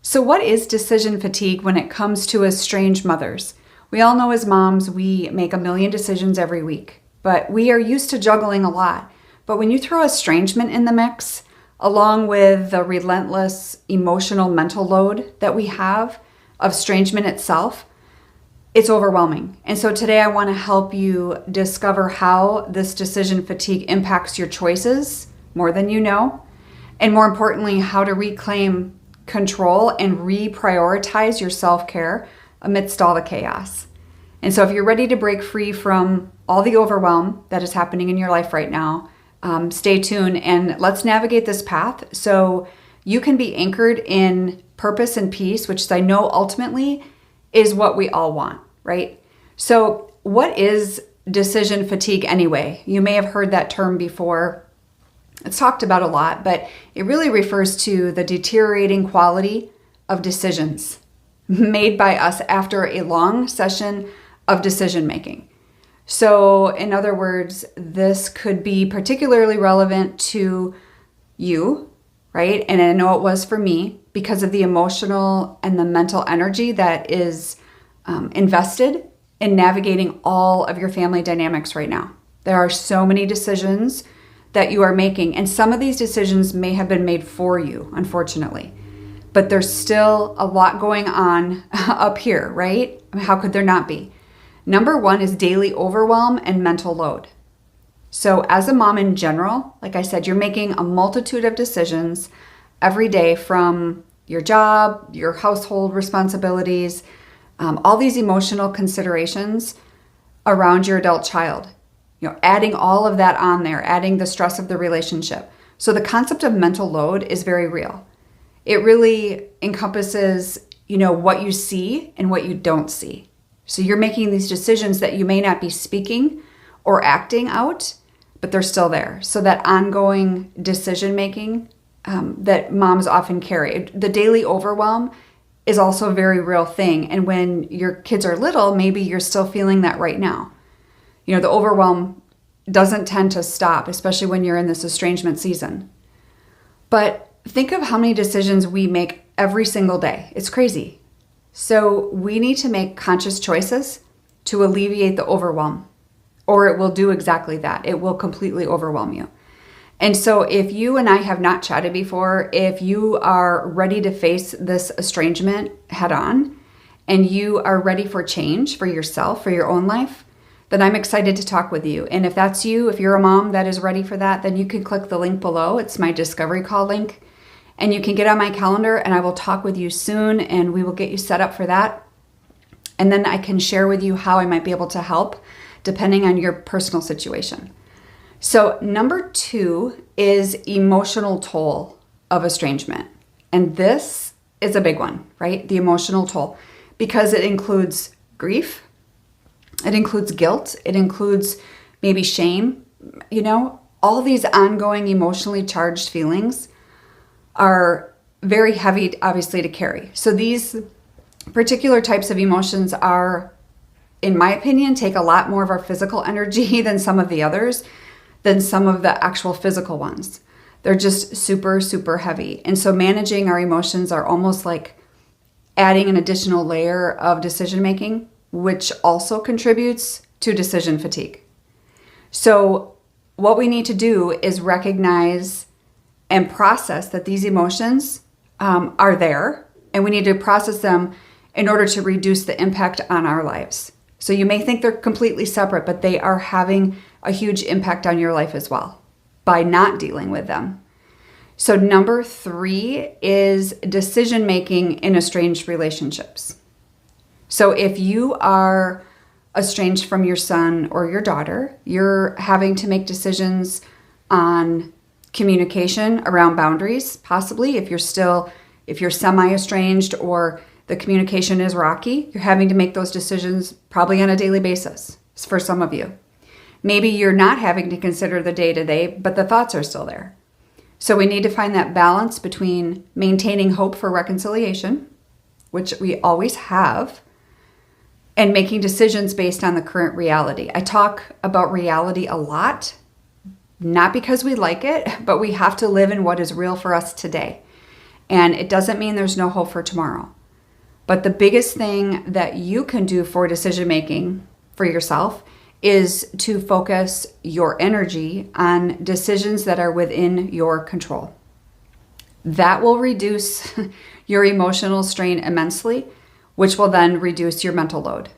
So what is decision fatigue when it comes to estranged mothers? We all know as moms, we make a million decisions every week, but we are used to juggling a lot. But when you throw estrangement in the mix, along with the relentless emotional mental load that we have of estrangement itself, it's overwhelming. And so today I want to help you discover how this decision fatigue impacts your choices more than you know, and more importantly, how to reclaim control and reprioritize your self-care amidst all the chaos. And so if you're ready to break free from all the overwhelm that is happening in your life right now, stay tuned and let's navigate this path so you can be anchored in purpose and peace, which I know ultimately is what we all want, right? So what is decision fatigue anyway? You may have heard that term before. It's talked about a lot, but it really refers to the deteriorating quality of decisions made by us after a long session of decision making. So in other words, this could be particularly relevant to you, right? And I know it was for me because of the emotional and the mental energy that is invested in navigating all of your family dynamics right now. There are so many decisions that you are making, and some of these decisions may have been made for you, unfortunately. But there's still a lot going on up here, right? I mean, how could there not be? Number one is daily overwhelm and mental load. So as a mom in general, like I said, you're making a multitude of decisions every day from your job, your household responsibilities, all these emotional considerations around your adult child. You know, adding all of that on there, adding the stress of the relationship. So the concept of mental load is very real. It really encompasses, what you see and what you don't see. So you're making these decisions that you may not be speaking or acting out, but they're still there. So that ongoing decision making that moms often carry. The daily overwhelm is also a very real thing. And when your kids are little, maybe you're still feeling that right now. The overwhelm doesn't tend to stop, especially when you're in this estrangement season. But think of how many decisions we make every single day. It's crazy. So we need to make conscious choices to alleviate the overwhelm, or it will do exactly that. It will completely overwhelm you. And so if you and I have not chatted before, if you are ready to face this estrangement head on, and you are ready for change for yourself, for your own life, then I'm excited to talk with you. And if that's you, if you're a mom that is ready for that, then you can click the link below. It's my discovery call link. And you can get on my calendar and I will talk with you soon and we will get you set up for that. And then I can share with you how I might be able to help depending on your personal situation. So number 2 is emotional toll of estrangement. And this is a big one, right? The emotional toll, because it includes grief. It includes guilt. It includes maybe shame. All these ongoing emotionally charged feelings are very heavy, obviously, to carry. So these particular types of emotions are, in my opinion, take a lot more of our physical energy than some of the others, than some of the actual physical ones. They're just super, super heavy. And so managing our emotions are almost like adding an additional layer of decision making, which also contributes to decision fatigue. So what we need to do is recognize and process that these emotions are there, and we need to process them in order to reduce the impact on our lives. So you may think they're completely separate, but they are having a huge impact on your life as well by not dealing with them. So number 3 is decision making in estranged relationships. So if you are estranged from your son or your daughter, you're having to make decisions on communication around boundaries, possibly if you're semi-estranged or the communication is rocky, you're having to make those decisions probably on a daily basis for some of you. Maybe you're not having to consider the day-to-day, but the thoughts are still there. So we need to find that balance between maintaining hope for reconciliation, which we always have, and making decisions based on the current reality. I talk about reality a lot, not because we like it, but we have to live in what is real for us today. And it doesn't mean there's no hope for tomorrow. But the biggest thing that you can do for decision making for yourself is to focus your energy on decisions that are within your control. That will reduce your emotional strain immensely, which will then reduce your mental load,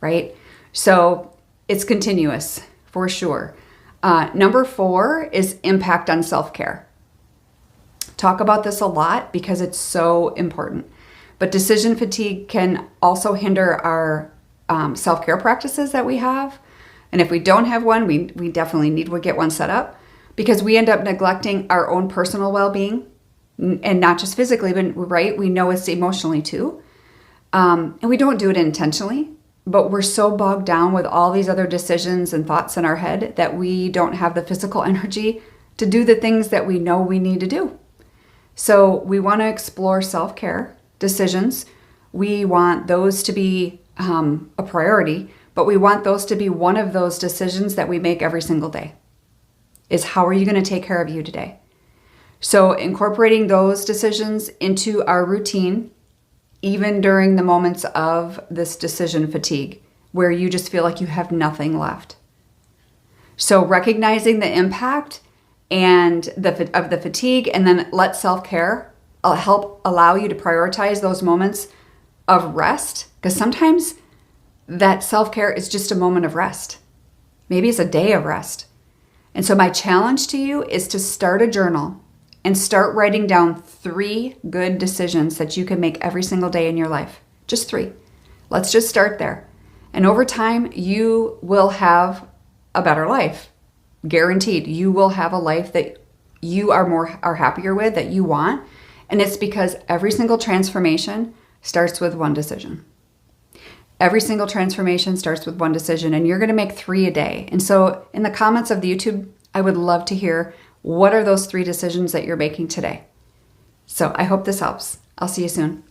right? So it's continuous for sure. Number 4 is impact on self-care. Talk about this a lot because it's so important. But decision fatigue can also hinder our self-care practices that we have. And if we don't have one, we definitely need to get one set up, because we end up neglecting our own personal well-being, and not just physically, but right, we know it's emotionally too. And we don't do it intentionally, but we're so bogged down with all these other decisions and thoughts in our head that we don't have the physical energy to do the things that we know we need to do. So we want to explore self-care decisions. We want those to be a priority, but we want those to be one of those decisions that we make every single day. Is how are you going to take care of you today? So incorporating those decisions into our routine, even during the moments of this decision fatigue, where you just feel like you have nothing left. So recognizing the impact and of the fatigue, and then let self-care help allow you to prioritize those moments of rest, because sometimes that self-care is just a moment of rest. Maybe it's a day of rest. And so my challenge to you is to start a journal and start writing down 3 good decisions that you can make every single day in your life. Just 3. Let's just start there. And over time, you will have a better life. Guaranteed. You will have a life that you are happier with, that you want. And it's because every single transformation starts with one decision. Every single transformation starts with one decision, and you're going to make 3 a day. And so in the comments of the YouTube, I would love to hear, what are those 3 decisions that you're making today? So I hope this helps. I'll see you soon.